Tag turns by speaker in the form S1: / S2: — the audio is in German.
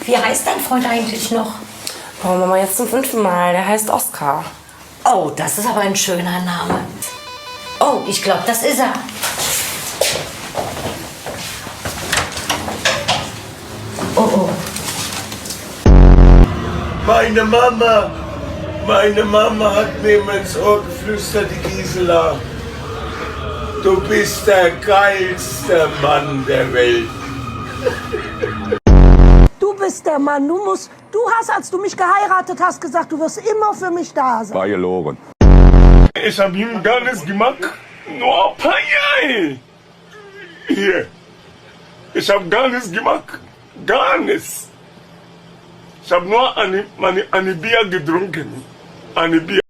S1: wie heißt dein Freund eigentlich noch?
S2: Oh, Mama, jetzt zum 5. Mal. Der heißt Oskar.
S1: Oh, das ist aber ein schöner Name. Oh, ich glaube, das ist er. Oh, oh.
S3: Meine Mama hat mir ins Ohr geflüstert, die Gisela. Du bist der geilste Mann der Welt.
S4: Du bist der Mann, du hast, als du mich geheiratet hast, gesagt, du wirst immer für mich da sein.
S5: War gelogen.
S3: Ich hab ihm gar nichts gemacht, nur ein paar Jahre. Hier, ich hab gar nichts gemacht, gar nichts. Ich hab nur eine Bier getrunken, eine Bier.